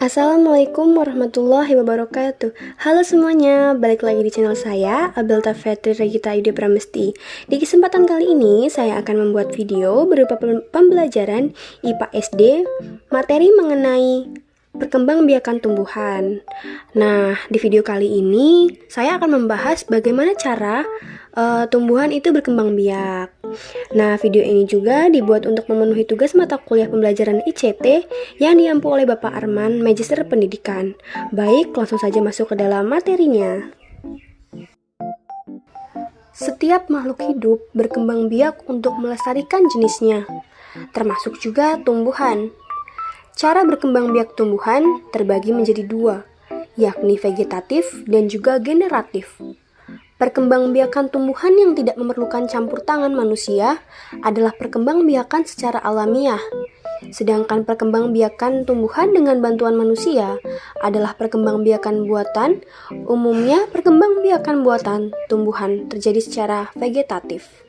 Assalamualaikum warahmatullahi wabarakatuh. Halo semuanya, balik lagi di channel saya, Abelta Fetri Regita Yuda Pramesti. Di kesempatan kali ini, saya akan membuat video berupa pembelajaran IPA SD, materi mengenai perkembangbiakan tumbuhan. Nah, di video kali ini, saya akan membahas bagaimana cara tumbuhan itu berkembang biak. Nah, video ini juga dibuat untuk memenuhi tugas mata kuliah pembelajaran ICT yang diampu oleh Bapak Arman, Magister Pendidikan. Baik, langsung saja masuk ke dalam materinya. Setiap makhluk hidup berkembang biak untuk melestarikan jenisnya, termasuk juga tumbuhan. Cara berkembang biak tumbuhan terbagi menjadi dua, yakni vegetatif dan juga generatif. Perkembangbiakan tumbuhan yang tidak memerlukan campur tangan manusia adalah perkembangbiakan secara alamiah. Sedangkan perkembangbiakan tumbuhan dengan bantuan manusia adalah perkembangbiakan buatan. Umumnya perkembangbiakan buatan tumbuhan terjadi secara vegetatif.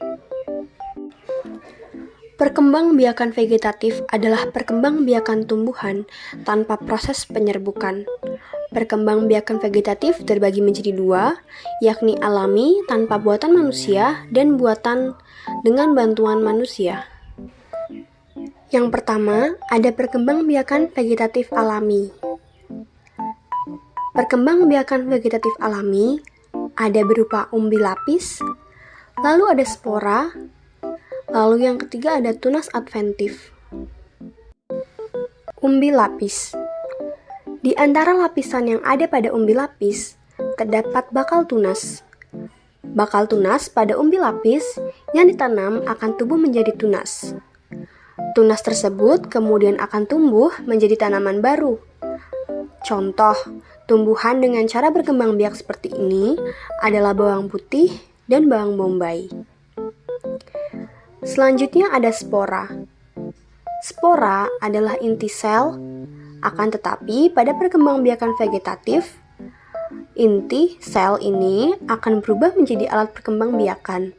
Perkembangbiakan vegetatif adalah perkembangbiakan tumbuhan tanpa proses penyerbukan. Perkembangbiakan vegetatif terbagi menjadi dua, yakni alami tanpa buatan manusia dan buatan dengan bantuan manusia. Yang pertama, ada perkembangbiakan vegetatif alami. Perkembangbiakan vegetatif alami ada berupa umbi lapis, lalu ada spora, lalu yang ketiga ada tunas adventif. Umbi lapis. Di antara lapisan yang ada pada umbi lapis, terdapat bakal tunas. Bakal tunas pada umbi lapis yang ditanam akan tumbuh menjadi tunas. Tunas tersebut kemudian akan tumbuh menjadi tanaman baru. Contoh, tumbuhan dengan cara berkembang biak seperti ini adalah bawang putih dan bawang bombay. Selanjutnya ada spora. Spora adalah inti sel. Akan tetapi, pada perkembangbiakan vegetatif, inti sel ini akan berubah menjadi alat perkembangbiakan.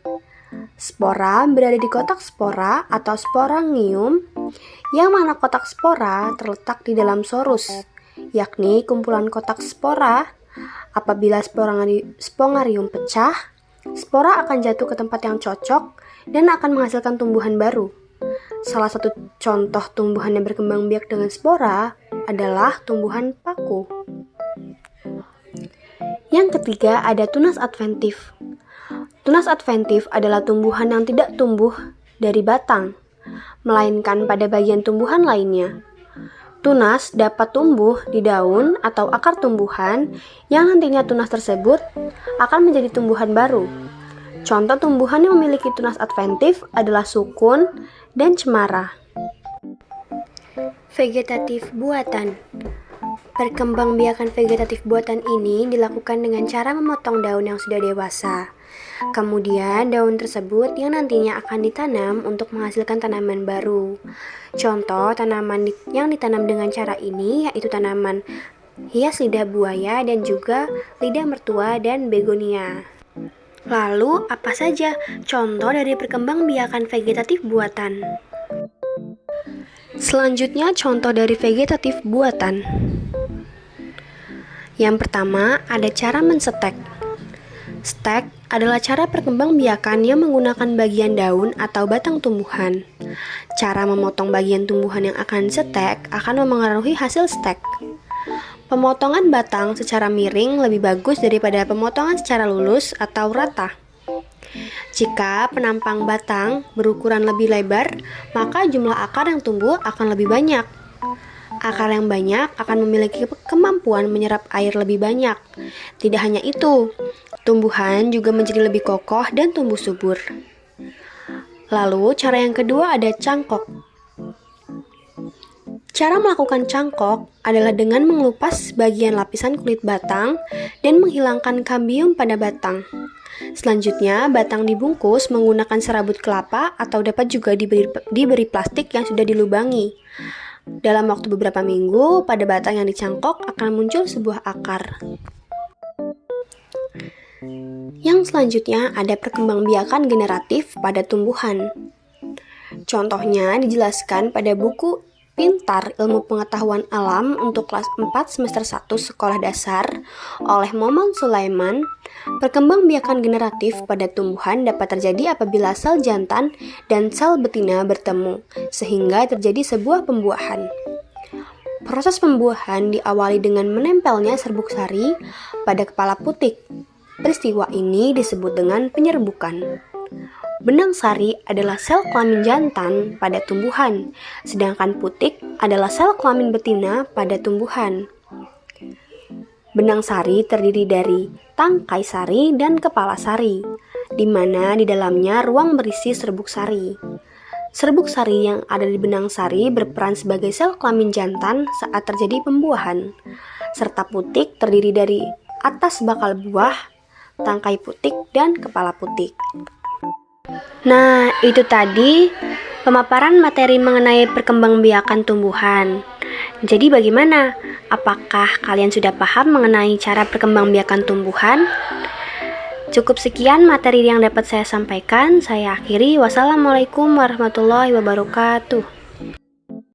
Spora berada di kotak spora atau sporangium, yang mana kotak spora terletak di dalam sorus, yakni kumpulan kotak spora. Apabila spongarium pecah, spora akan jatuh ke tempat yang cocok dan akan menghasilkan tumbuhan baru. Salah satu contoh tumbuhan yang berkembang biak dengan spora adalah tumbuhan paku. Yang ketiga ada tunas adventif. Tunas adventif adalah tumbuhan yang tidak tumbuh dari batang, melainkan pada bagian tumbuhan lainnya. Tunas dapat tumbuh di daun atau akar tumbuhan yang nantinya tunas tersebut akan menjadi tumbuhan baru. Contoh tumbuhan yang memiliki tunas adventif adalah sukun dan cemara. Vegetatif buatan. Perkembangbiakan vegetatif buatan ini dilakukan dengan cara memotong daun yang sudah dewasa. Kemudian daun tersebut yang nantinya akan ditanam untuk menghasilkan tanaman baru. Contoh tanaman yang ditanam dengan cara ini yaitu tanaman hias lidah buaya dan juga lidah mertua dan begonia. Lalu, apa saja contoh dari perkembangbiakan vegetatif buatan? Selanjutnya, contoh dari vegetatif buatan. Yang pertama, ada cara menstek. Stek adalah cara perkembangbiakan yang menggunakan bagian daun atau batang tumbuhan. Cara memotong bagian tumbuhan yang akan setek akan memengaruhi hasil stek. Pemotongan batang secara miring lebih bagus daripada pemotongan secara lurus atau rata. Jika penampang batang berukuran lebih lebar, maka jumlah akar yang tumbuh akan lebih banyak. Akar yang banyak akan memiliki kemampuan menyerap air lebih banyak. Tidak hanya itu, tumbuhan juga menjadi lebih kokoh dan tumbuh subur. Lalu, cara yang kedua ada cangkok. Cara melakukan cangkok adalah dengan mengelupas bagian lapisan kulit batang dan menghilangkan kambium pada batang. Selanjutnya, batang dibungkus menggunakan serabut kelapa atau dapat juga diberi plastik yang sudah dilubangi. Dalam waktu beberapa minggu, pada batang yang dicangkok akan muncul sebuah akar. Yang selanjutnya ada perkembangbiakan generatif pada tumbuhan. Contohnya dijelaskan pada buku Pintar Ilmu Pengetahuan Alam untuk kelas 4 semester 1 sekolah dasar oleh Momon Sulaiman. Perkembangbiakan generatif pada tumbuhan dapat terjadi apabila sel jantan dan sel betina bertemu, sehingga terjadi sebuah pembuahan. Proses pembuahan diawali dengan menempelnya serbuk sari pada kepala putik. Peristiwa ini disebut dengan penyerbukan. Benang sari adalah sel kelamin jantan pada tumbuhan, sedangkan putik adalah sel kelamin betina pada tumbuhan. Benang sari terdiri dari tangkai sari dan kepala sari, di mana di dalamnya ruang berisi serbuk sari. Serbuk sari yang ada di benang sari berperan sebagai sel kelamin jantan saat terjadi pembuahan, serta putik terdiri dari atas bakal buah, tangkai putik, dan kepala putik. Nah, itu tadi pemaparan materi mengenai perkembangbiakan tumbuhan. Jadi bagaimana? Apakah kalian sudah paham mengenai cara perkembangbiakan tumbuhan? Cukup sekian materi yang dapat saya sampaikan. Saya akhiri. Wassalamualaikum warahmatullahi wabarakatuh.